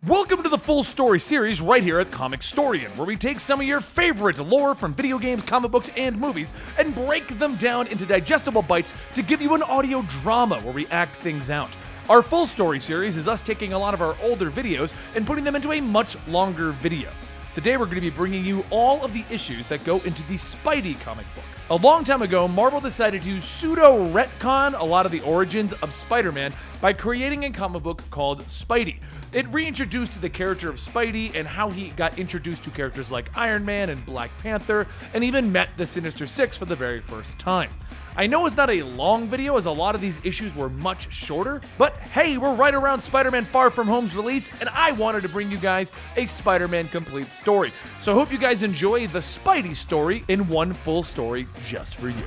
Welcome to the full story series right here at Comicstorian, where we take some of your favorite lore from video games, comic books, and movies and break them down into digestible bites to give you an audio drama where we act things out. Our full story series is us taking a lot of our older videos and putting them into a much longer video. Today we're going to be bringing you all of the issues that go into the Spidey comic book. A long time ago, Marvel decided to pseudo-retcon a lot of the origins of Spider-Man by creating a comic book called Spidey. It reintroduced the character of Spidey and how he got introduced to characters like Iron Man and Black Panther, and even met the Sinister Six for the very first time. I know it's not a long video, as a lot of these issues were much shorter, but hey, we're right around Spider-Man Far From Home's release, and I wanted to bring you guys a Spider-Man complete story. So I hope you guys enjoy the Spidey story in one full story just for you.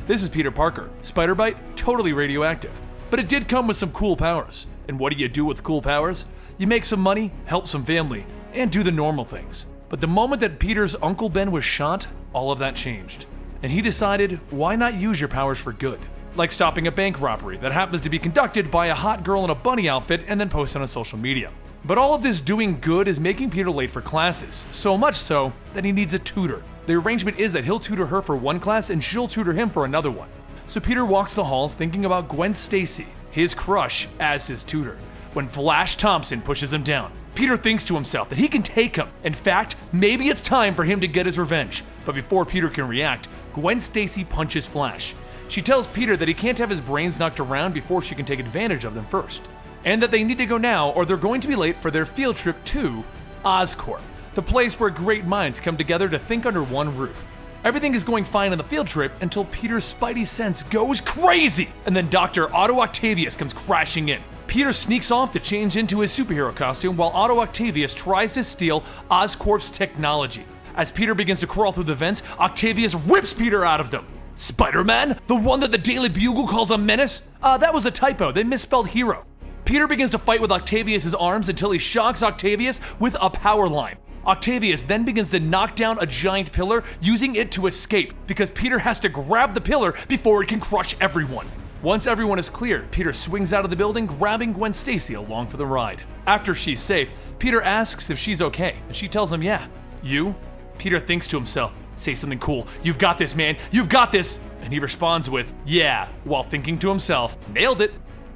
This is Peter Parker. Spider bite, totally radioactive. But it did come with some cool powers. And what do you do with cool powers? You make some money, help some family, and do the normal things. But the moment that Peter's Uncle Ben was shot, all of that changed. And he decided, why not use your powers for good? Like stopping a bank robbery that happens to be conducted by a hot girl in a bunny outfit and then post on social media. But all of this doing good is making Peter late for classes, so much so that he needs a tutor. The arrangement is that he'll tutor her for one class and she'll tutor him for another one. So Peter walks the halls thinking about Gwen Stacy, his crush, as his tutor, when Flash Thompson pushes him down. Peter thinks to himself that he can take him. In fact, maybe it's time for him to get his revenge. But before Peter can react, Gwen Stacy punches Flash. She tells Peter that he can't have his brains knocked around before she can take advantage of them first. And that they need to go now or they're going to be late for their field trip to Oscorp, the place where great minds come together to think under one roof. Everything is going fine on the field trip until Peter's Spidey sense goes crazy, and then Dr. Otto Octavius comes crashing in. Peter sneaks off to change into his superhero costume while Otto Octavius tries to steal Oscorp's technology. As Peter begins to crawl through the vents, Octavius rips Peter out of them. Spider-Man? The one that the Daily Bugle calls a menace? That was a typo, they misspelled hero. Peter begins to fight with Octavius' arms until he shocks Octavius with a power line. Octavius then begins to knock down a giant pillar, using it to escape, because Peter has to grab the pillar before it can crush everyone. Once everyone is cleared, Peter swings out of the building, grabbing Gwen Stacy along for the ride. After she's safe, Peter asks if she's okay, and she tells him, yeah. You? Peter thinks to himself, say something cool, you've got this, man, you've got this! And he responds with, yeah, while thinking to himself, nailed it!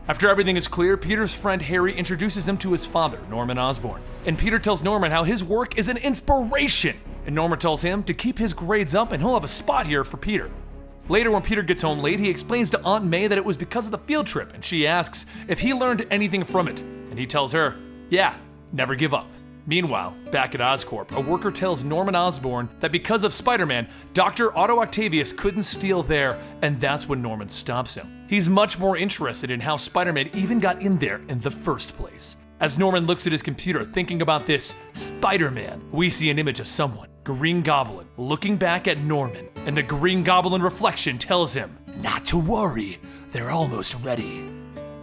After everything is clear, Peter's friend Harry introduces him to his father, Norman Osborn. And Peter tells Norman how his work is an inspiration. And Norman tells him to keep his grades up and he'll have a spot here for Peter. Later, when Peter gets home late, he explains to Aunt May that it was because of the field trip, and she asks if he learned anything from it. And he tells her, yeah, never give up. Meanwhile, back at Oscorp, a worker tells Norman Osborn that because of Spider-Man, Dr. Otto Octavius couldn't steal there, and that's when Norman stops him. He's much more interested in how Spider-Man even got in there in the first place. As Norman looks at his computer thinking about this Spider-Man, we see an image of someone, Green Goblin, looking back at Norman, and the Green Goblin reflection tells him, not to worry, they're almost ready.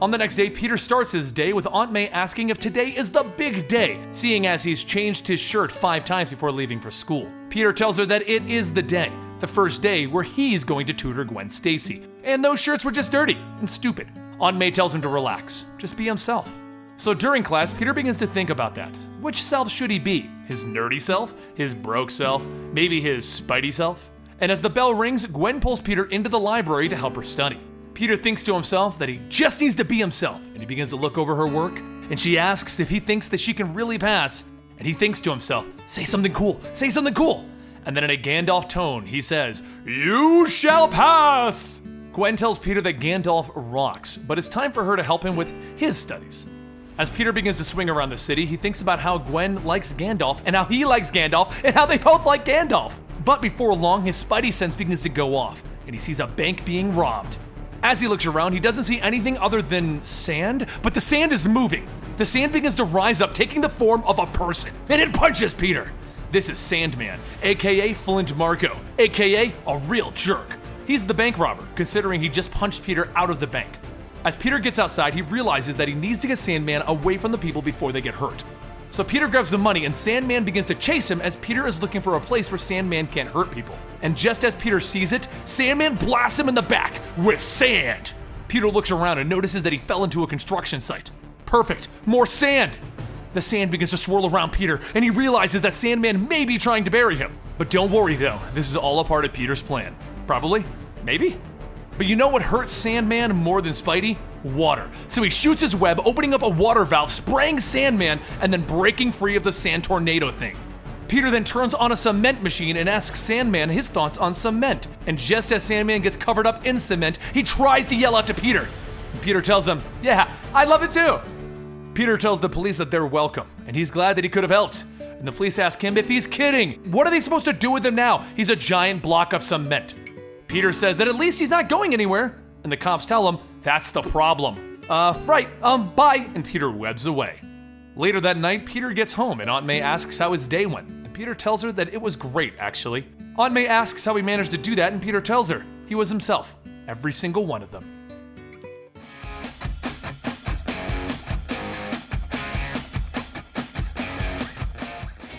On the next day, Peter starts his day with Aunt May asking if today is the big day, seeing as he's changed his shirt 5 times before leaving for school. Peter tells her that it is the day, the first day where he's going to tutor Gwen Stacy. And those shirts were just dirty and stupid. Aunt May tells him to relax, just be himself. So during class, Peter begins to think about that. Which self should he be? His nerdy self? His broke self? Maybe his Spidey self? And as the bell rings, Gwen pulls Peter into the library to help her study. Peter thinks to himself that he just needs to be himself, and he begins to look over her work, and she asks if he thinks that she can really pass, and he thinks to himself, say something cool, say something cool. And then in a Gandalf tone, he says, you shall pass! Gwen tells Peter that Gandalf rocks, but it's time for her to help him with his studies. As Peter begins to swing around the city, he thinks about how Gwen likes Gandalf, and how he likes Gandalf, and how they both like Gandalf. But before long, his Spidey sense begins to go off, and he sees a bank being robbed. As he looks around, he doesn't see anything other than sand, but the sand is moving. The sand begins to rise up, taking the form of a person, and it punches Peter. This is Sandman, aka Flint Marko, aka a real jerk. He's the bank robber, considering he just punched Peter out of the bank. As Peter gets outside, he realizes that he needs to get Sandman away from the people before they get hurt. So Peter grabs the money and Sandman begins to chase him as Peter is looking for a place where Sandman can't hurt people. And just as Peter sees it, Sandman blasts him in the back with sand. Peter looks around and notices that he fell into a construction site. Perfect, more sand! The sand begins to swirl around Peter, and he realizes that Sandman may be trying to bury him. But don't worry though, this is all a part of Peter's plan. Probably? Maybe? But you know what hurts Sandman more than Spidey? Water. So he shoots his web, opening up a water valve, spraying Sandman, and then breaking free of the sand tornado thing. Peter then turns on a cement machine and asks Sandman his thoughts on cement. And just as Sandman gets covered up in cement, he tries to yell out to Peter. And Peter tells him, "Yeah, I love it too." Peter tells the police that they're welcome, and he's glad that he could have helped. And the police ask him if he's kidding. What are they supposed to do with him now? He's a giant block of cement. Peter says that at least he's not going anywhere. And the cops tell him, that's the problem. Right, bye. And Peter webs away. Later that night, Peter gets home and Aunt May asks how his day went. And Peter tells her that it was great, actually. Aunt May asks how he managed to do that, and Peter tells her he was himself. Every single one of them.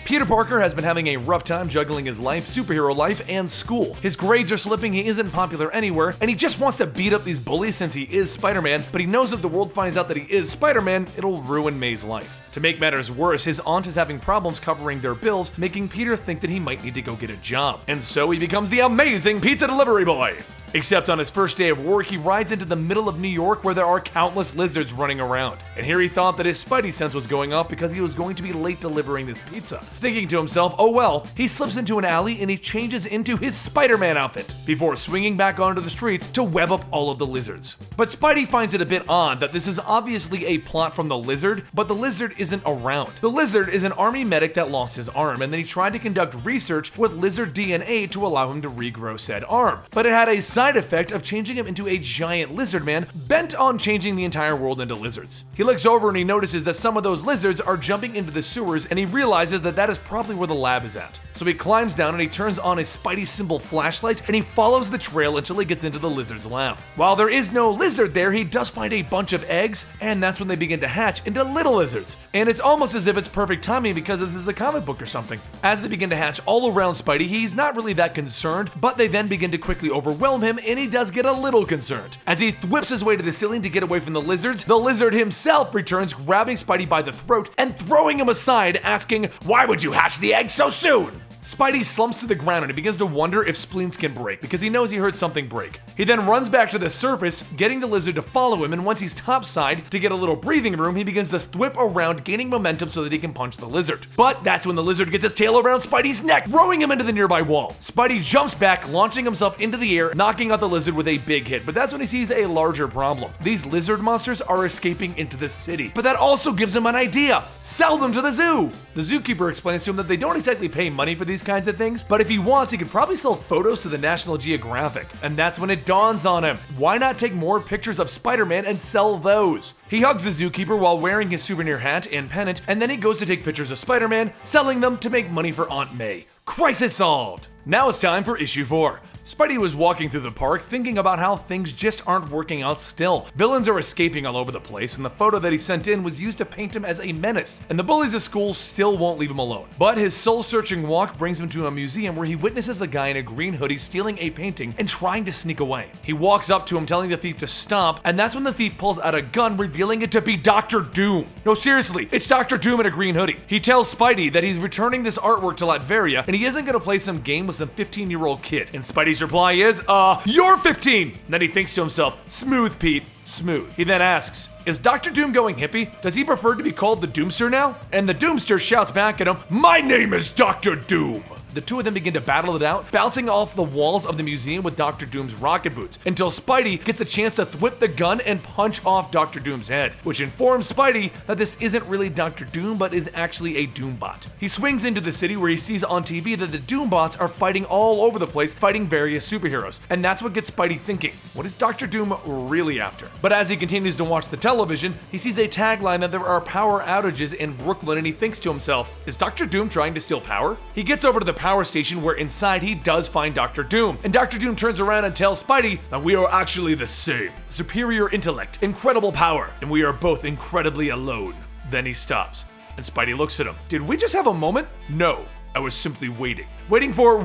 Peter Parker has been having a rough time juggling his life, superhero life, and school. His grades are slipping, he isn't popular anywhere, and he just wants to beat up these bullies since he is Spider-Man, but he knows if the world finds out that he is Spider-Man, it'll ruin May's life. To make matters worse, his aunt is having problems covering their bills, making Peter think that he might need to go get a job. And so he becomes the amazing pizza delivery boy! Except on his first day of work, he rides into the middle of New York where there are countless lizards running around. And here he thought that his Spidey sense was going off because he was going to be late delivering this pizza. Thinking to himself, oh well, he slips into an alley and he changes into his Spider-Man outfit before swinging back onto the streets to web up all of the lizards. But Spidey finds it a bit odd that this is obviously a plot from the lizard, but the lizard isn't around. The lizard is an army medic that lost his arm, and then he tried to conduct research with lizard DNA to allow him to regrow said arm. But it had a side effect of changing him into a giant lizard man bent on changing the entire world into lizards. He looks over and he notices that some of those lizards are jumping into the sewers, and he realizes that that is probably where the lab is at. So he climbs down and he turns on his Spidey symbol flashlight and he follows the trail until he gets into the lizard's lab. While there is no lizard there, he does find a bunch of eggs, and that's when they begin to hatch into little lizards. And it's almost as if it's perfect timing because this is a comic book or something. As they begin to hatch all around Spidey, he's not really that concerned, but they then begin to quickly overwhelm him, and he does get a little concerned. As he whips his way to the ceiling to get away from the lizards, the lizard himself returns, grabbing Spidey by the throat and throwing him aside, asking, "Why would you hatch the egg so soon?" Spidey slumps to the ground and he begins to wonder if spleens can break because he knows he heard something break. He then runs back to the surface, getting the lizard to follow him, and once he's topside, to get a little breathing room, he begins to whip around, gaining momentum so that he can punch the lizard. But that's when the lizard gets his tail around Spidey's neck, throwing him into the nearby wall. Spidey jumps back, launching himself into the air, knocking out the lizard with a big hit, but that's when he sees a larger problem. These lizard monsters are escaping into the city, but that also gives him an idea. Sell them to the zoo! The zookeeper explains to him that they don't exactly pay money for these kinds of things, but if he wants, he could probably sell photos to the National Geographic. And that's when it dawns on him. Why not take more pictures of Spider-Man and sell those? He hugs the zookeeper while wearing his souvenir hat and pennant, and then he goes to take pictures of Spider-Man, selling them to make money for Aunt May. Crisis solved! Now it's time for issue 4. Spidey was walking through the park thinking about how things just aren't working out still. Villains are escaping all over the place, and the photo that he sent in was used to paint him as a menace, and the bullies at school still won't leave him alone. But his soul-searching walk brings him to a museum where he witnesses a guy in a green hoodie stealing a painting and trying to sneak away. He walks up to him telling the thief to stop, and that's when the thief pulls out a gun, revealing it to be Dr. Doom. No, seriously, it's Dr. Doom in a green hoodie. He tells Spidey that he's returning this artwork to Latveria, and he isn't gonna play some game with some 15-year-old kid. And Spidey's reply is, you're 15! And then he thinks to himself, smooth, Pete, smooth. He then asks, is Dr. Doom going hippie? Does he prefer to be called the Doomster now? And the Doomster shouts back at him, my name is Dr. Doom! The two of them begin to battle it out, bouncing off the walls of the museum with Dr. Doom's rocket boots, until Spidey gets a chance to whip the gun and punch off Dr. Doom's head, which informs Spidey that this isn't really Dr. Doom, but is actually a Doombot. He swings into the city where he sees on TV that the Doombots are fighting all over the place, fighting various superheroes, and that's what gets Spidey thinking, what is Dr. Doom really after? But as he continues to watch the television, he sees a tagline that there are power outages in Brooklyn, and he thinks to himself, is Dr. Doom trying to steal power? He gets over to the power station where inside he does find Dr. Doom, and Dr. Doom turns around and tells Spidey that we are actually the same. Superior intellect, incredible power, and we are both incredibly alone. Then he stops. And Spidey looks at him. Did we just have a moment? No. I was simply waiting. Waiting for,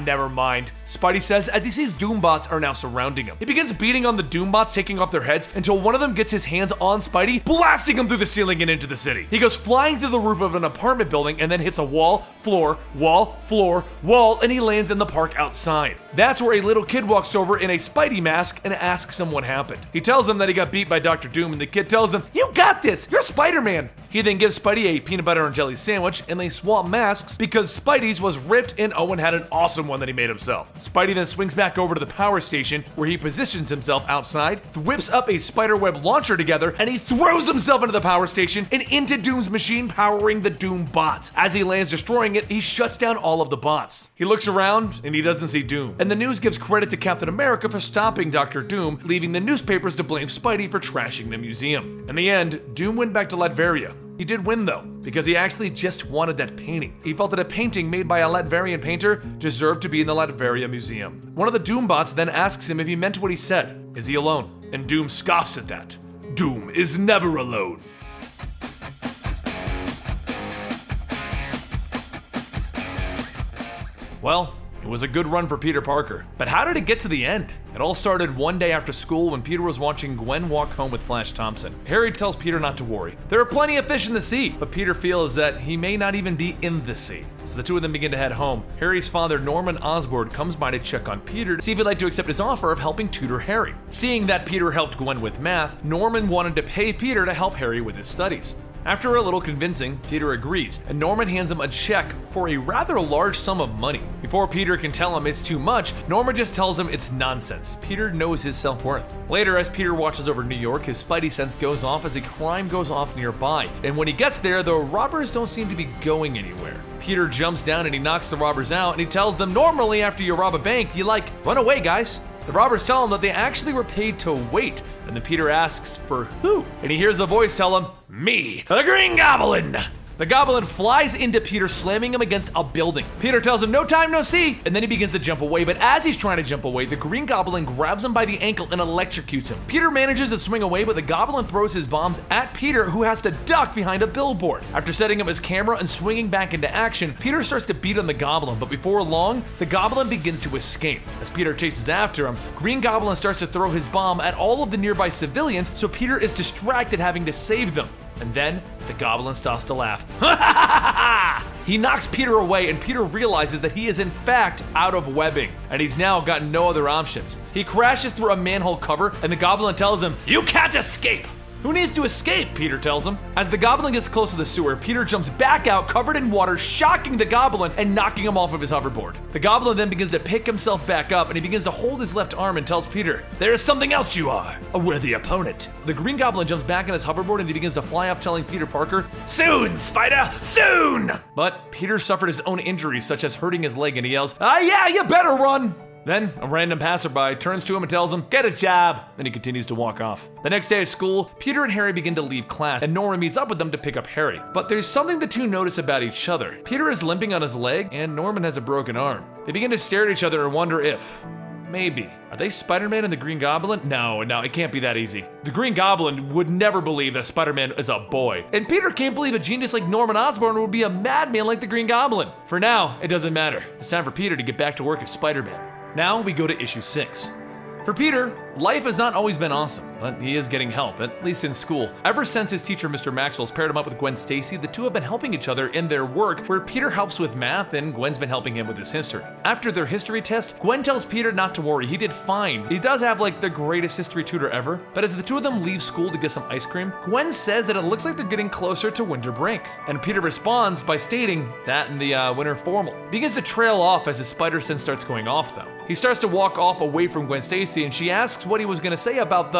never mind, Spidey says as he sees Doombots are now surrounding him. He begins beating on the Doombots, taking off their heads until one of them gets his hands on Spidey, blasting him through the ceiling and into the city. He goes flying through the roof of an apartment building and then hits a wall, floor, wall, and he lands in the park outside. That's where a little kid walks over in a Spidey mask and asks him what happened. He tells him that he got beat by Dr. Doom, and the kid tells him, "You got this, you're Spider-Man." He then gives Spidey a peanut butter and jelly sandwich, and they swap masks because Spidey's was ripped and Owen had an awesome one that he made himself. Spidey then swings back over to the power station where he positions himself outside, whips up a spiderweb launcher together, and he throws himself into the power station and into Doom's machine powering the Doom bots. As he lands destroying it, he shuts down all of the bots. He looks around and he doesn't see Doom. And the news gives credit to Captain America for stopping Dr. Doom, leaving the newspapers to blame Spidey for trashing the museum. In the end, Doom went back to Latveria. He did win though, because he actually just wanted that painting. He felt that a painting made by a Latverian painter deserved to be in the Latveria Museum. One of the Doombots then asks him if he meant what he said. Is he alone? And Doom scoffs at that. Doom is never alone. Well, it was a good run for Peter Parker. But how did it get to the end? It all started one day after school when Peter was watching Gwen walk home with Flash Thompson. Harry tells Peter not to worry. There are plenty of fish in the sea, but Peter feels that he may not even be in the sea. So the two of them begin to head home. Harry's father, Norman Osborn, comes by to check on Peter to see if he'd like to accept his offer of helping tutor Harry. Seeing that Peter helped Gwen with math, Norman wanted to pay Peter to help Harry with his studies. After a little convincing, Peter agrees, and Norman hands him a check for a rather large sum of money. Before Peter can tell him it's too much, Norman just tells him it's nonsense. Peter knows his self-worth. Later, as Peter watches over New York, his Spidey sense goes off as a crime goes off nearby. And when he gets there, the robbers don't seem to be going anywhere. Peter jumps down and he knocks the robbers out, and he tells them normally after you rob a bank, you run away, guys. The robbers tell him that they actually were paid to wait, and then Peter asks for who? And he hears a voice tell him, "Me, the Green Goblin!" The Goblin flies into Peter, slamming him against a building. Peter tells him, "No time, no see," and then he begins to jump away, but as he's trying to jump away, the Green Goblin grabs him by the ankle and electrocutes him. Peter manages to swing away, but the Goblin throws his bombs at Peter, who has to duck behind a billboard. After setting up his camera and swinging back into action, Peter starts to beat on the Goblin, but before long, the Goblin begins to escape. As Peter chases after him, Green Goblin starts to throw his bomb at all of the nearby civilians, so Peter is distracted having to save them. And then the Goblin stops to laugh. He knocks Peter away, and Peter realizes that he is in fact out of webbing, and he's now got no other options. He crashes through a manhole cover, and the Goblin tells him, "You can't escape!" Who needs to escape? Peter tells him. As the Goblin gets close to the sewer, Peter jumps back out covered in water, shocking the Goblin and knocking him off of his hoverboard. The Goblin then begins to pick himself back up, and he begins to hold his left arm and tells Peter, "There is something else you are, a worthy opponent." The Green Goblin jumps back on his hoverboard and he begins to fly up, telling Peter Parker, "Soon, Spider, soon!" But Peter suffered his own injuries, such as hurting his leg, and he yells, yeah, you better run!" Then a random passerby turns to him and tells him, "Get a job," and he continues to walk off. The next day at school, Peter and Harry begin to leave class, and Norman meets up with them to pick up Harry. But there's something the two notice about each other. Peter is limping on his leg, and Norman has a broken arm. They begin to stare at each other and wonder if, maybe, are they Spider-Man and the Green Goblin? No, it can't be that easy. The Green Goblin would never believe that Spider-Man is a boy. And Peter can't believe a genius like Norman Osborn would be a madman like the Green Goblin. For now, it doesn't matter. It's time for Peter to get back to work as Spider-Man. Now we go to issue 6. For Peter, life has not always been awesome, but he is getting help, at least in school. Ever since his teacher, Mr. Maxwell's paired him up with Gwen Stacy, the two have been helping each other in their work, where Peter helps with math and Gwen's been helping him with his history. After their history test, Gwen tells Peter not to worry, he did fine. He does have the greatest history tutor ever, but as the two of them leave school to get some ice cream, Gwen says that it looks like they're getting closer to winter break. And Peter responds by stating that in the winter formal. He begins to trail off as his spider sense starts going off though. He starts to walk off away from Gwen Stacy, and she asks what he was gonna say about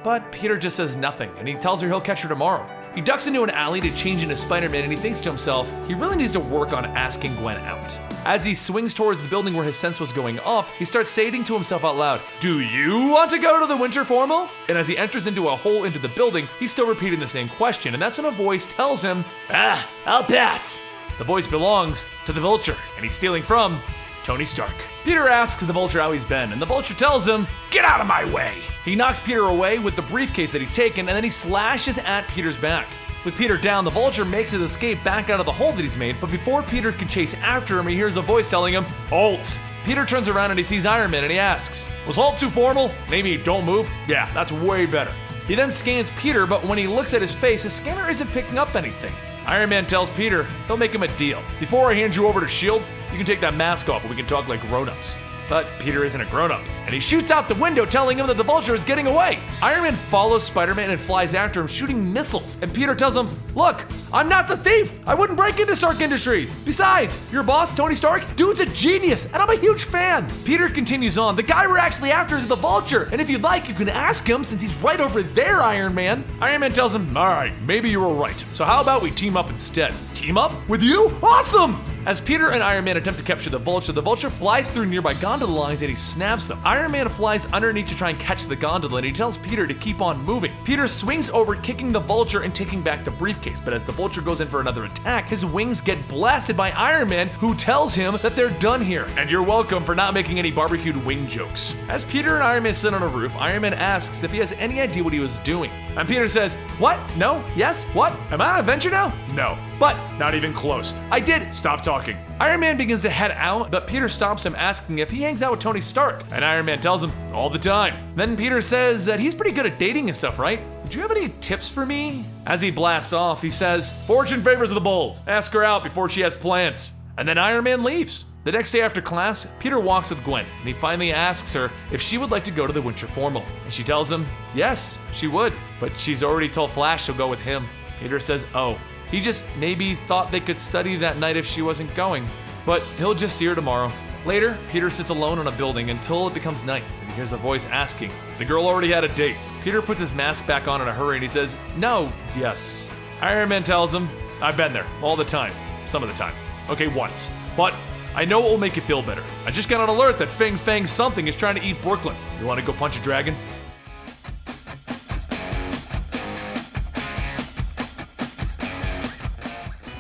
but Peter just says nothing, and he tells her he'll catch her tomorrow. He ducks into an alley to change into Spider-Man, and he thinks to himself, he really needs to work on asking Gwen out. As he swings towards the building where his sense was going off, he starts saying to himself out loud, "Do you want to go to the winter formal?" And as he enters into a hole into the building, he's still repeating the same question, and that's when a voice tells him, I'll pass. The voice belongs to the Vulture, and he's stealing from Tony Stark. Peter asks the Vulture how he's been, and the Vulture tells him, "Get out of my way!" He knocks Peter away with the briefcase that he's taken, and then he slashes at Peter's back. With Peter down, the Vulture makes his escape back out of the hole that he's made, but before Peter can chase after him, he hears a voice telling him, "Halt!" Peter turns around and he sees Iron Man and he asks, "Was halt too formal? Maybe don't move?" Yeah, that's way better. He then scans Peter, but when he looks at his face, his scanner isn't picking up anything. Iron Man tells Peter he'll make him a deal. "Before I hand you over to S.H.I.E.L.D., you can take that mask off and we can talk like grown-ups." But Peter isn't a grown-up, and he shoots out the window telling him that the Vulture is getting away. Iron Man follows Spider-Man and flies after him, shooting missiles, and Peter tells him, "Look, I'm not the thief! I wouldn't break into Stark Industries! Besides, your boss, Tony Stark, dude's a genius, and I'm a huge fan!" Peter continues on, "The guy we're actually after is the Vulture, and if you'd like, you can ask him since he's right over there, Iron Man." Iron Man tells him, "Alright, maybe you were right, so how about we team up instead?" "Team up? With you? Awesome!" As Peter and Iron Man attempt to capture the Vulture flies through nearby gondola lines and he snaps them. Iron Man flies underneath to try and catch the gondola and he tells Peter to keep on moving. Peter swings over, kicking the Vulture and taking back the briefcase, but as the Vulture goes in for another attack, his wings get blasted by Iron Man, who tells him that they're done here, and you're welcome for not making any barbecued wing jokes. As Peter and Iron Man sit on a roof, Iron Man asks if he has any idea what he was doing. And Peter says, "What? No? Yes? What? Am I on an adventure now? No. But not even close. I did. Stop talking." Iron Man begins to head out, but Peter stops him asking if he hangs out with Tony Stark. And Iron Man tells him, "All the time." Then Peter says that he's pretty good at dating and stuff, right? "Do you have any tips for me?" As he blasts off, he says, "Fortune favors the bold. Ask her out before she has plans." And then Iron Man leaves. The next day after class, Peter walks with Gwen, and he finally asks her if she would like to go to the Winter Formal. And she tells him, yes, she would, but she's already told Flash she'll go with him. Peter says, oh, he just maybe thought they could study that night if she wasn't going, but he'll just see her tomorrow. Later, Peter sits alone on a building until it becomes night, and he hears a voice asking if the girl already had a date. Peter puts his mask back on in a hurry, and he says, no, yes. Iron Man tells him, I've been there, all the time, some of the time. Okay, once. But I know it will make you feel better. I just got an alert that Fang Fang something is trying to eat Brooklyn. You want to go punch a dragon?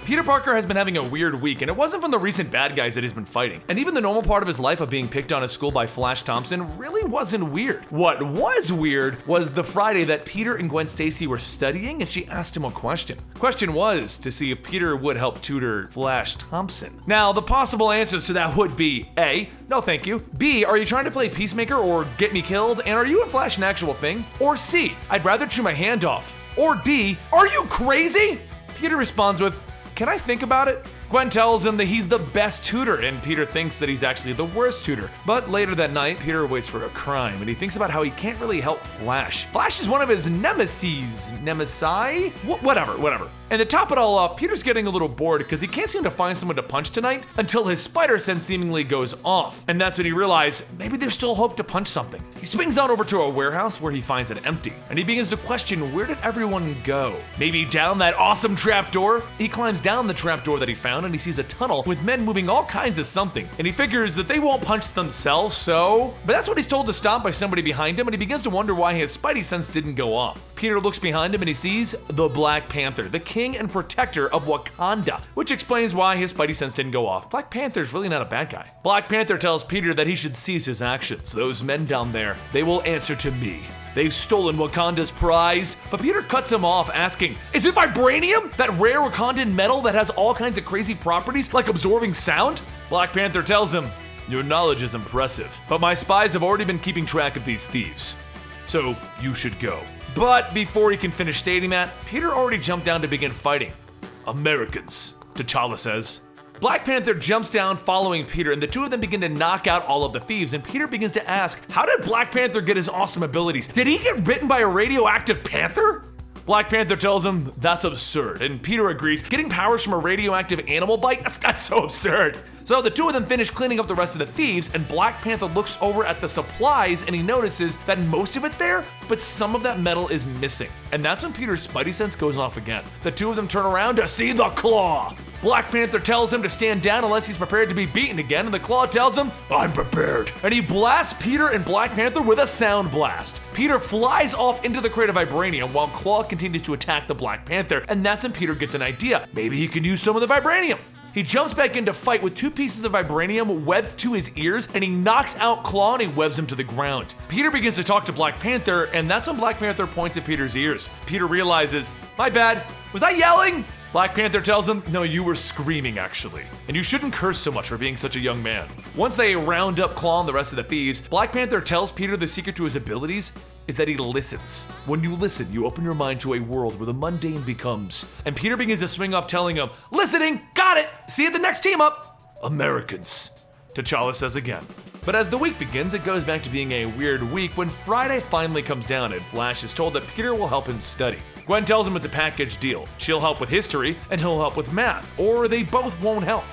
Peter Parker has been having a weird week, and it wasn't from the recent bad guys that he's been fighting. And even the normal part of his life of being picked on at school by Flash Thompson really wasn't weird. What was weird was the Friday that Peter and Gwen Stacy were studying and she asked him a question. The question was to see if Peter would help tutor Flash Thompson. Now, the possible answers to that would be A, no thank you. B, are you trying to play Peacemaker or get me killed? And are you and Flash an actual thing? Or C, I'd rather chew my hand off. Or D, are you crazy? Peter responds with, can I think about it? Gwen tells him that he's the best tutor, and Peter thinks that he's actually the worst tutor. But later that night, Peter waits for a crime, and he thinks about how he can't really help Flash. Flash is one of his nemesis. Nemesi? Whatever. And to top it all off, Peter's getting a little bored because he can't seem to find someone to punch tonight until his spider sense seemingly goes off. And that's when he realizes maybe there's still hope to punch something. He swings on over to a warehouse where he finds it empty, and he begins to question where did everyone go? Maybe down that awesome trapdoor? He climbs down the trapdoor that he found and he sees a tunnel with men moving all kinds of something, and he figures that they won't punch themselves, so... But that's when he's told to stop by somebody behind him, and he begins to wonder why his Spidey sense didn't go off. Peter looks behind him and he sees the Black Panther, the king and protector of Wakanda, which explains why his Spidey sense didn't go off. Black Panther's really not a bad guy. Black Panther tells Peter that he should cease his actions. Those men down there, they will answer to me. They've stolen Wakanda's prize, but Peter cuts him off asking, is it vibranium? That rare Wakandan metal that has all kinds of crazy properties like absorbing sound? Black Panther tells him, your knowledge is impressive, but my spies have already been keeping track of these thieves, so you should go. But before he can finish stating that, Peter already jumped down to begin fighting. Americans, T'Challa says. Black Panther jumps down following Peter, and the two of them begin to knock out all of the thieves, and Peter begins to ask, how did Black Panther get his awesome abilities? Did he get bitten by a radioactive panther? Black Panther tells him that's absurd, and Peter agrees, getting powers from a radioactive animal bite? That's so absurd. So the two of them finish cleaning up the rest of the thieves, and Black Panther looks over at the supplies and he notices that most of it's there, but some of that metal is missing. And that's when Peter's Spidey sense goes off again. The two of them turn around to see the Claw. Black Panther tells him to stand down unless he's prepared to be beaten again, and the Claw tells him, I'm prepared. And he blasts Peter and Black Panther with a sound blast. Peter flies off into the crate of vibranium while Claw continues to attack the Black Panther, and that's when Peter gets an idea. Maybe he can use some of the vibranium. He jumps back in to fight with 2 pieces of vibranium webbed to his ears, and he knocks out Claw and he webs him to the ground. Peter begins to talk to Black Panther, and that's when Black Panther points at Peter's ears. Peter realizes, my bad, was I yelling? Black Panther tells him, no, you were screaming actually, and you shouldn't curse so much for being such a young man. Once they round up Claw and the rest of the thieves, Black Panther tells Peter the secret to his abilities is that he listens. When you listen, you open your mind to a world where the mundane becomes. And Peter begins to swing off telling him, listening, got it, see you at the next team up. Americans, T'Challa says again. But as the week begins, it goes back to being a weird week when Friday finally comes down and Flash is told that Peter will help him study. Gwen tells him it's a package deal. She'll help with history and he'll help with math, or they both won't help.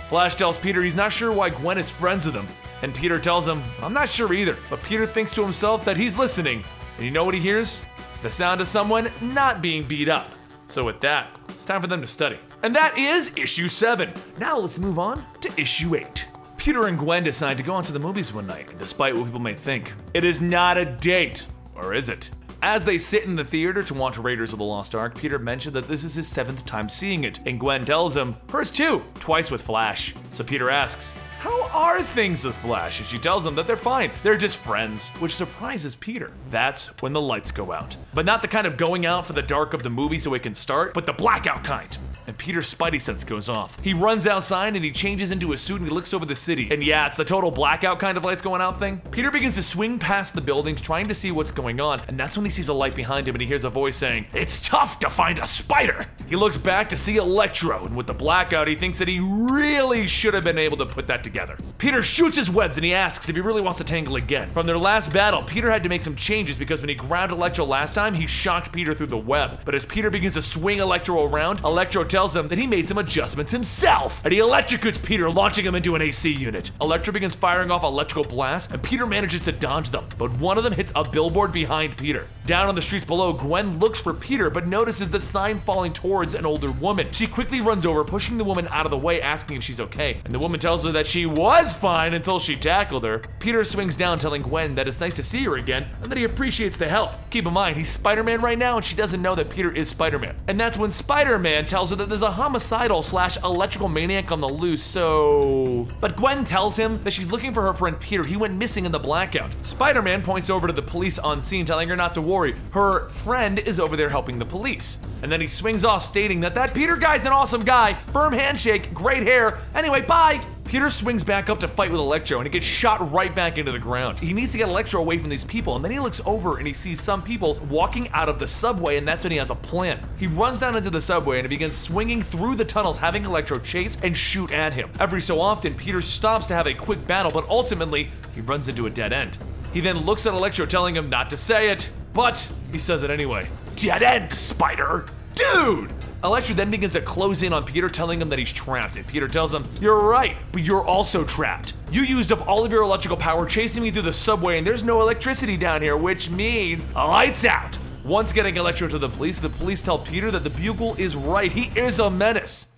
Flash tells Peter he's not sure why Gwen is friends with him, and Peter tells him, I'm not sure either, but Peter thinks to himself that he's listening, and you know what he hears? The sound of someone not being beat up. So with that, it's time for them to study. And that is issue 7. Now let's move on to issue 8. Peter and Gwen decide to go out to the movies one night, and despite what people may think, it is not a date, or is it? As they sit in the theater to watch Raiders of the Lost Ark, Peter mentioned that this is his 7th time seeing it, and Gwen tells him, hers too, twice with Flash. So Peter asks, how are things with Flash? And she tells him that they're fine, they're just friends, which surprises Peter. That's when the lights go out. But not the kind of going out for the dark of the movie so it can start, but the blackout kind. And Peter's Spidey sense goes off. He runs outside and he changes into a suit and he looks over the city. And yeah, it's the total blackout kind of lights going out thing. Peter begins to swing past the buildings trying to see what's going on, and that's when he sees a light behind him and he hears a voice saying, it's tough to find a spider. He looks back to see Electro, and with the blackout he thinks that he really should have been able to put that together. Peter shoots his webs and he asks if he really wants to tangle again. From their last battle, Peter had to make some changes because when he grabbed Electro last time, he shocked Peter through the web. But as Peter begins to swing Electro around, Electro tells him that he made some adjustments himself, and he electrocutes Peter, launching him into an AC unit. Electro begins firing off electrical blasts, and Peter manages to dodge them, but one of them hits a billboard behind Peter. Down on the streets below, Gwen looks for Peter, but notices the sign falling towards an older woman. She quickly runs over, pushing the woman out of the way, asking if she's okay, and the woman tells her that she was fine until she tackled her. Peter swings down, telling Gwen that it's nice to see her again, and that he appreciates the help. Keep in mind, he's Spider-Man right now, and she doesn't know that Peter is Spider-Man. And that's when Spider-Man tells her that there's a homicidal / electrical maniac on the loose, so... But Gwen tells him that she's looking for her friend Peter. He went missing in the blackout. Spider-Man points over to the police on scene, telling her not to worry. Her friend is over there helping the police. And then he swings off, stating that Peter guy's an awesome guy, firm handshake, great hair, anyway, bye! Peter swings back up to fight with Electro, and he gets shot right back into the ground. He needs to get Electro away from these people, and then he looks over and he sees some people walking out of the subway, and that's when he has a plan. He runs down into the subway and he begins swinging through the tunnels, having Electro chase and shoot at him. Every so often, Peter stops to have a quick battle, but ultimately, he runs into a dead end. He then looks at Electro, telling him not to say it, but he says it anyway. Dead end, Spider! Dude! Electro then begins to close in on Peter, telling him that he's trapped, and Peter tells him, you're right, but you're also trapped. You used up all of your electrical power chasing me through the subway, and there's no electricity down here, which means lights out. Once getting Electro to the police tell Peter that the Bugle is right, he is a menace.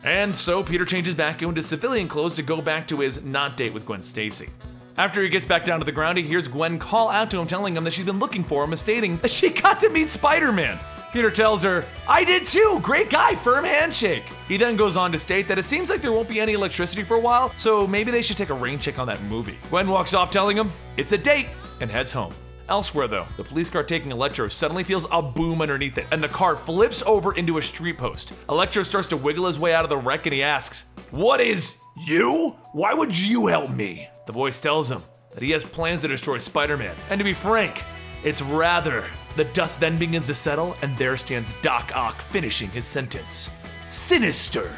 And so Peter changes back into civilian clothes to go back to his not date with Gwen Stacy. After he gets back down to the ground, he hears Gwen call out to him, telling him that she's been looking for him, and stating that she got to meet Spider-Man. Peter tells her, I did too, great guy, firm handshake. He then goes on to state that it seems like there won't be any electricity for a while, so maybe they should take a rain check on that movie. Gwen walks off telling him, it's a date, and heads home. Elsewhere though, the police car taking Electro suddenly feels a boom underneath it, and the car flips over into a street post. Electro starts to wiggle his way out of the wreck and he asks, what is you? Why would you help me? The voice tells him that he has plans to destroy Spider-Man, and to be frank, it's rather. The dust then begins to settle, and there stands Doc Ock finishing his sentence. Sinister!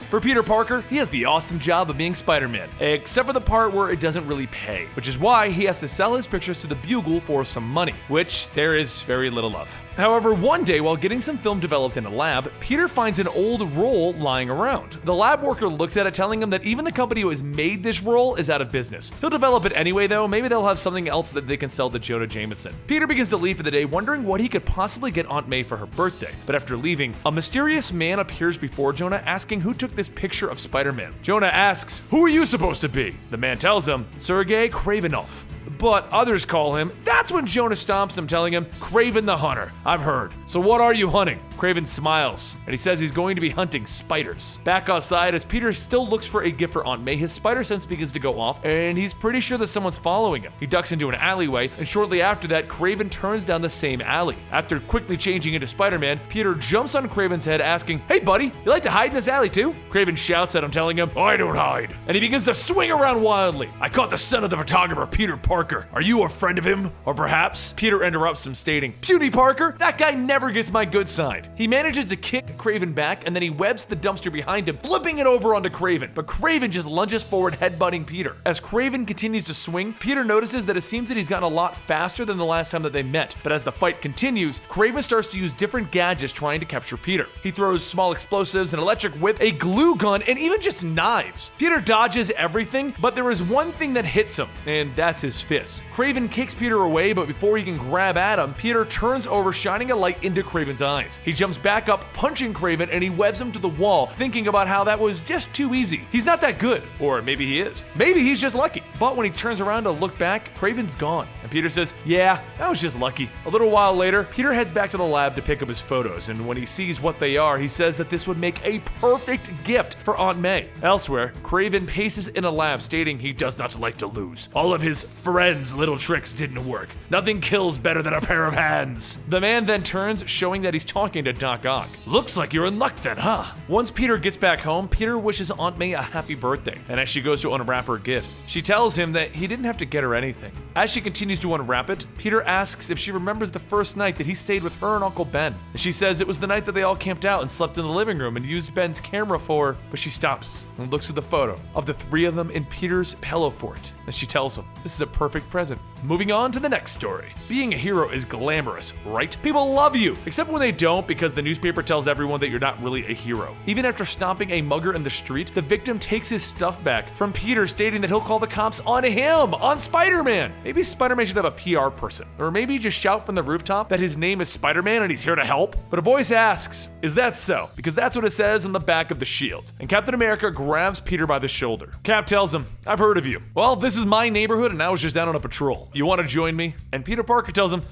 For Peter Parker, he has the awesome job of being Spider-Man, except for the part where it doesn't really pay, which is why he has to sell his pictures to the Bugle for some money, which there is very little of. However, one day while getting some film developed in a lab, Peter finds an old roll lying around. The lab worker looks at it, telling him that even the company who has made this roll is out of business. He'll develop it anyway though, maybe they'll have something else that they can sell to Jonah Jameson. Peter begins to leave for the day, wondering what he could possibly get Aunt May for her birthday. But after leaving, a mysterious man appears before Jonah, asking who took this picture of Spider-Man. Jonah asks, who are you supposed to be? The man tells him, Sergei Kravenov. but others call him. That's when Jonah stomps him, telling him, Kraven the Hunter. I've heard. So what are you hunting? Kraven smiles, and he says he's going to be hunting spiders. Back outside, as Peter still looks for a gift for Aunt May, his spider sense begins to go off, and he's pretty sure that someone's following him. He ducks into an alleyway, and shortly after that, Kraven turns down the same alley. After quickly changing into Spider-Man, Peter jumps on Kraven's head, asking, Hey buddy, you like to hide in this alley too? Kraven shouts at him, telling him, I don't hide. And he begins to swing around wildly. I caught the son of the photographer, Peter Parker. Are you a friend of him? Or perhaps? Peter interrupts him, stating, Puny Parker? That guy never gets my good side. He manages to kick Kraven back, and then he webs the dumpster behind him, flipping it over onto Kraven. But Kraven just lunges forward, headbutting Peter. As Kraven continues to swing, Peter notices that it seems that he's gotten a lot faster than the last time that they met. But as the fight continues, Kraven starts to use different gadgets trying to capture Peter. He throws small explosives, an electric whip, a glue gun, and even just knives. Peter dodges everything, but there is one thing that hits him, and that's his fist. Kraven kicks Peter away, but before he can grab at him, Peter turns over, shining a light into Kraven's eyes. He jumps back up, punching Kraven, and he webs him to the wall, thinking about how that was just too easy. He's not that good. Or maybe he is. Maybe he's just lucky. But when he turns around to look back, Kraven's gone. And Peter says, yeah, I was just lucky. A little while later, Peter heads back to the lab to pick up his photos, and when he sees what they are, he says that this would make a perfect gift for Aunt May. Elsewhere, Kraven paces in a lab, stating he does not like to lose. All of his friends' little tricks didn't work. Nothing kills better than a pair of hands. The man then turns, showing that he's talking to Doc Ock. Looks like you're in luck then, huh? Once Peter gets back home, Peter wishes Aunt May a happy birthday, and as she goes to unwrap her gift, she tells him that he didn't have to get her anything. As she continues to unwrap it, Peter asks if she remembers the first night that he stayed with her and Uncle Ben. And she says it was the night that they all camped out and slept in the living room and used Ben's camera for, but she stops and looks at the photo of the three of them in Peter's pillow fort, and she tells him this is a perfect present. Moving on to the next story. Being a hero is glamorous, right? People love you, except when they don't, because the newspaper tells everyone that you're not really a hero. Even after stomping a mugger in the street, the victim takes his stuff back from Peter, stating that he'll call the cops on him, on Spider-Man. Maybe Spider-Man should have a PR person, or maybe just shout from the rooftop that his name is Spider-Man and he's here to help. But a voice asks, is that so? Because that's what it says on the back of the shield. And Captain America grabs Peter by the shoulder. Cap tells him, I've heard of you. Well, this is my neighborhood and I was just down on a patrol. You want to join me? And Peter Parker tells him,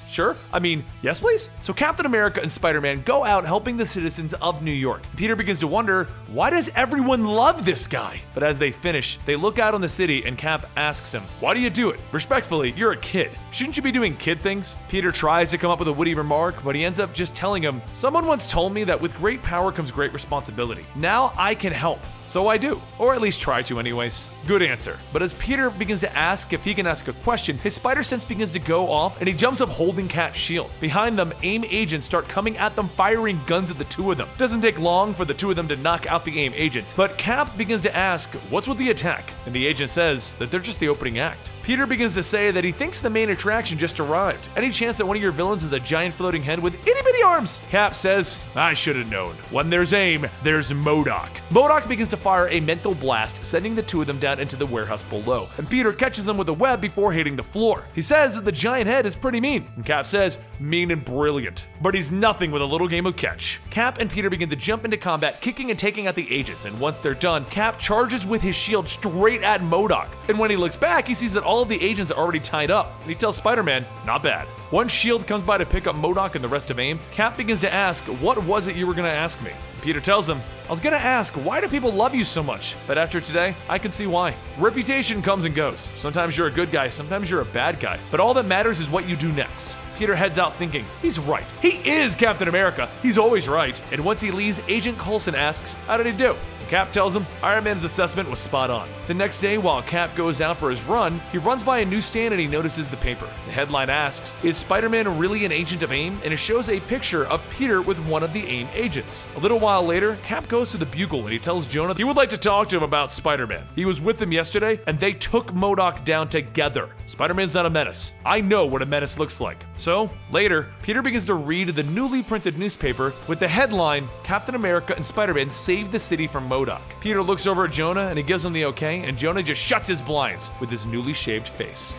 sure. I mean, yes please? So Captain America and Spider-Man go out helping the citizens of New York. Peter begins to wonder, why does everyone love this guy? But as they finish, they look out on the city and Cap asks him, why do you do it? Respectfully, you're a kid. Shouldn't you be doing kid things? Peter tries to come up with a witty remark, but he ends up just telling him, someone once told me that with great power comes great responsibility. Now I can help. So I do, or at least try to anyways. Good answer. But as Peter begins to ask if he can ask a question, his spider sense begins to go off and he jumps up holding Cap's shield. Behind them, AIM agents start coming at them, firing guns at the two of them. It doesn't take long for the two of them to knock out the AIM agents, but Cap begins to ask, what's with the attack? And the agent says that they're just the opening act. Peter begins to say that he thinks the main attraction just arrived. Any chance that one of your villains is a giant floating head with itty-bitty arms? Cap says, I should have known. When there's AIM, there's MODOK. MODOK begins to fire a mental blast, sending the two of them down into the warehouse below. And Peter catches them with a web before hitting the floor. He says that the giant head is pretty mean. And Cap says, mean and brilliant. But he's nothing with a little game of catch. Cap and Peter begin to jump into combat, kicking and taking out the agents. And once they're done, Cap charges with his shield straight at MODOK. And when he looks back, he sees that all of the agents are already tied up. And he tells Spider-Man, not bad. Once S.H.I.E.L.D. comes by to pick up MODOK and the rest of AIM, Cap begins to ask, what was it you were going to ask me? Peter tells him, I was going to ask, why do people love you so much? But after today, I can see why. Reputation comes and goes. Sometimes you're a good guy, sometimes you're a bad guy. But all that matters is what you do next. Peter heads out thinking, he's right. He is Captain America. He's always right. And once he leaves, Agent Coulson asks, how did he do? Cap tells him Iron Man's assessment was spot on. The next day, while Cap goes out for his run, he runs by a newsstand and he notices the paper. The headline asks, is Spider-Man really an agent of AIM? And it shows a picture of Peter with one of the AIM agents. A little while later, Cap goes to the Bugle and he tells Jonah he would like to talk to him about Spider-Man. He was with him yesterday and they took MODOK down together. Spider-Man's not a menace. I know what a menace looks like. So, later, Peter begins to read the newly printed newspaper with the headline, Captain America and Spider-Man saved the city from MODOK. Peter looks over at Jonah and he gives him the okay, and Jonah just shuts his blinds with his newly shaved face.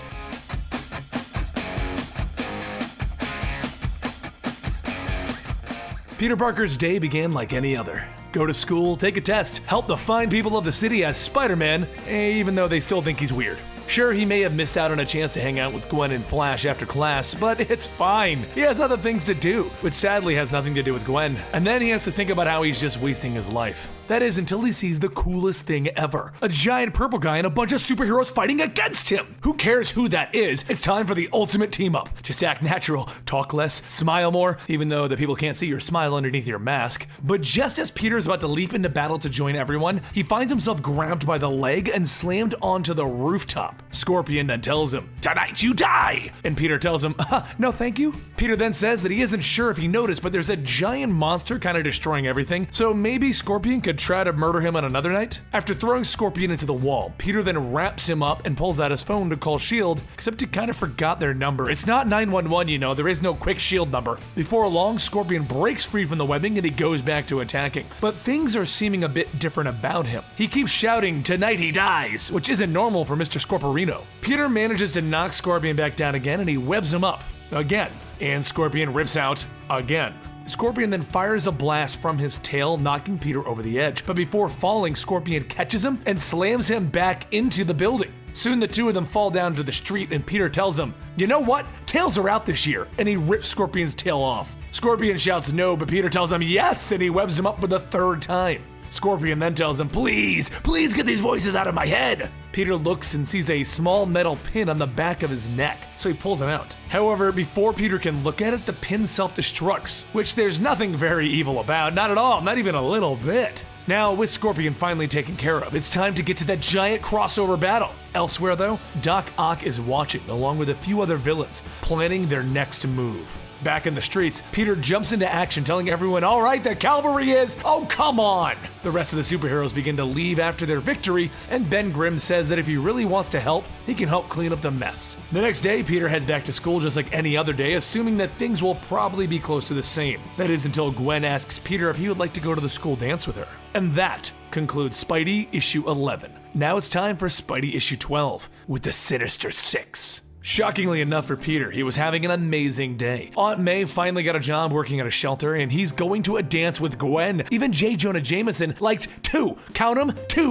Peter Parker's day began like any other. Go to school, take a test, help the fine people of the city as Spider-Man, even though they still think he's weird. Sure, he may have missed out on a chance to hang out with Gwen and Flash after class, but it's fine. He has other things to do, which sadly has nothing to do with Gwen. And then he has to think about how he's just wasting his life. That is until he sees the coolest thing ever. A giant purple guy and a bunch of superheroes fighting against him. Who cares who that is? It's time for the ultimate team up. Just act natural, talk less, smile more, even though the people can't see your smile underneath your mask. But just as Peter is about to leap into battle to join everyone, he finds himself grabbed by the leg and slammed onto the rooftop. Scorpion then tells him, "Tonight you die!" And Peter tells him, "No thank you." Peter then says that he isn't sure if he noticed, but there's a giant monster kind of destroying everything, so maybe Scorpion could try to murder him on another night? After throwing Scorpion into the wall, Peter then wraps him up and pulls out his phone to call S.H.I.E.L.D., except he kind of forgot their number. It's not 911, you know, there is no quick S.H.I.E.L.D. number. Before long, Scorpion breaks free from the webbing and he goes back to attacking. But things are seeming a bit different about him. He keeps shouting, "Tonight he dies," which isn't normal for Mr. Scorporino. Peter manages to knock Scorpion back down again and he webs him up again. And Scorpion rips out again. Scorpion then fires a blast from his tail, knocking Peter over the edge. But before falling, Scorpion catches him and slams him back into the building. Soon the two of them fall down to the street and Peter tells him, "You know what? Tails are out this year," and he rips Scorpion's tail off. Scorpion shouts no, but Peter tells him yes, and he webs him up for the third time. Scorpion then tells him, please get these voices out of my head." Peter looks and sees a small metal pin on the back of his neck, so he pulls him out. However, before Peter can look at it, the pin self-destructs, which there's nothing very evil about, not at all, not even a little bit. Now, with Scorpion finally taken care of, it's time to get to that giant crossover battle. Elsewhere though, Doc Ock is watching along with a few other villains, planning their next move. Back in the streets, Peter jumps into action telling everyone, "All right, the cavalry is, oh come on!" The rest of the superheroes begin to leave after their victory, and Ben Grimm says that if he really wants to help, he can help clean up the mess. The next day, Peter heads back to school just like any other day, assuming that things will probably be close to the same. That is until Gwen asks Peter if he would like to go to the school dance with her. And that concludes Spidey issue 11. Now it's time for Spidey issue 12 with the Sinister Six. Shockingly enough for Peter, he was having an amazing day. Aunt May finally got a job working at a shelter, and he's going to a dance with Gwen. Even J. Jonah Jameson liked two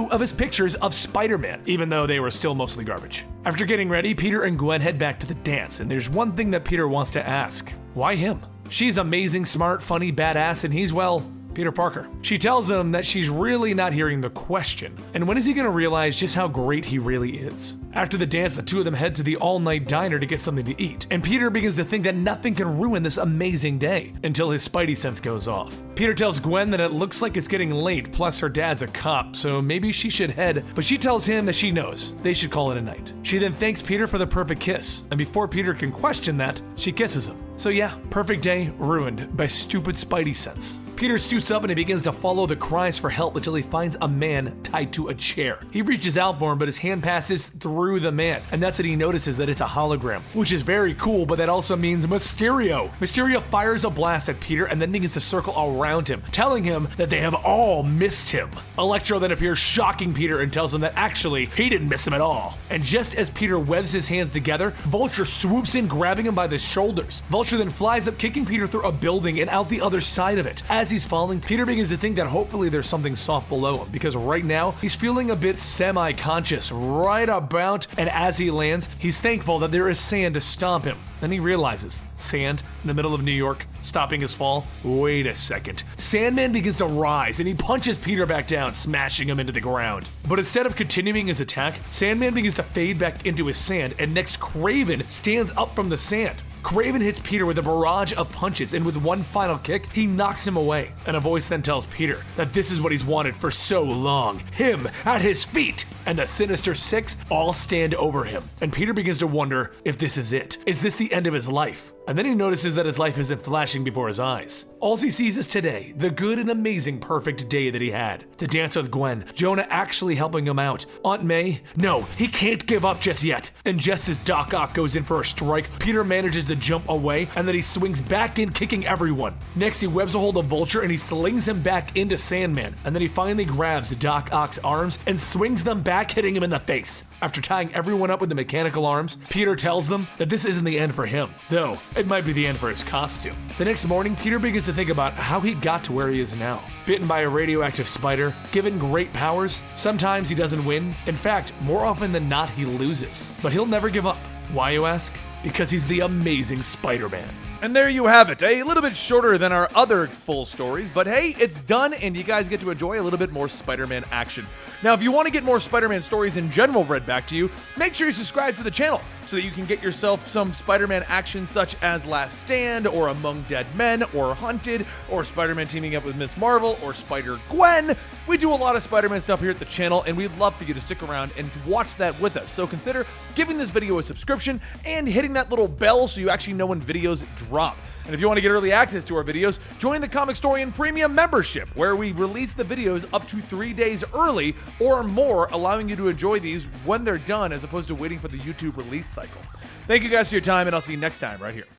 of his pictures of Spider-Man, even though they were still mostly garbage. After getting ready, Peter and Gwen head back to the dance, and there's one thing that Peter wants to ask. Why him? She's amazing, smart, funny, badass, and he's, well, Peter Parker. She tells him that she's really not hearing the question, and when is he gonna realize just how great he really is? After the dance, the two of them head to the all-night diner to get something to eat, and Peter begins to think that nothing can ruin this amazing day, until his Spidey sense goes off. Peter tells Gwen that it looks like it's getting late, plus her dad's a cop, so maybe she should head, but she tells him that she knows they should call it a night. She then thanks Peter for the perfect kiss, and before Peter can question that, she kisses him. So yeah, perfect day ruined by stupid Spidey sense. Peter suits up and he begins to follow the cries for help until he finds a man tied to a chair. He reaches out for him, but his hand passes through the man, and that's when he notices that it's a hologram, which is very cool, but that also means Mysterio. Mysterio fires a blast at Peter and then begins to circle around him, telling him that they have all missed him. Electro then appears, shocking Peter, and tells him that actually he didn't miss him at all. And just as Peter webs his hands together, Vulture swoops in, grabbing him by the shoulders. Vulture then flies up, kicking Peter through a building and out the other side of it. As he's falling, Peter begins to think that hopefully there's something soft below him, because right now he's feeling a bit semi-conscious right about, and as he lands, he's thankful that there is sand to stop him. Then he realizes, sand in the middle of New York, stopping his fall? Wait a second. Sandman begins to rise and he punches Peter back down, smashing him into the ground. But instead of continuing his attack, Sandman begins to fade back into his sand, and next Kraven stands up from the sand. Kraven hits Peter with a barrage of punches, and with one final kick, he knocks him away. And a voice then tells Peter that this is what he's wanted for so long, him at his feet. And the Sinister Six all stand over him. And Peter begins to wonder if this is it. Is this the end of his life? And then he notices that his life isn't flashing before his eyes. All he sees is today, the good and amazing perfect day that he had. The dance with Gwen, Jonah actually helping him out. Aunt May, no, he can't give up just yet. And just as Doc Ock goes in for a strike, Peter manages to jump away, and then he swings back in, kicking everyone. Next, he webs a hold of Vulture and he slings him back into Sandman. And then he finally grabs Doc Ock's arms and swings them back, hitting him in the face. After tying everyone up with the mechanical arms, Peter tells them that this isn't the end for him. Though, It might be the end for his costume. The next morning, Peter begins to think about how he got to where he is now. Bitten by a radioactive spider, given great powers, sometimes he doesn't win. In fact, more often than not, he loses. But he'll never give up. Why, you ask? Because he's the amazing Spider-Man. And there you have it, a little bit shorter than our other full stories, but hey, it's done and you guys get to enjoy a little bit more Spider-Man action. Now, if you want to get more Spider-Man stories in general read back to you, make sure you subscribe to the channel so that you can get yourself some Spider-Man action such as Last Stand, or Among Dead Men, or Hunted, or Spider-Man teaming up with Ms. Marvel, or Spider-Gwen. We do a lot of Spider-Man stuff here at the channel, and we'd love for you to stick around and to watch that with us. So consider giving this video a subscription and hitting that little bell so you actually know when videos drop. And if you want to get early access to our videos, join the Comicstorian Premium membership, where we release the videos up to 3 days early or more, allowing you to enjoy these when they're done as opposed to waiting for the YouTube release cycle. Thank you guys for your time, and I'll see you next time right here.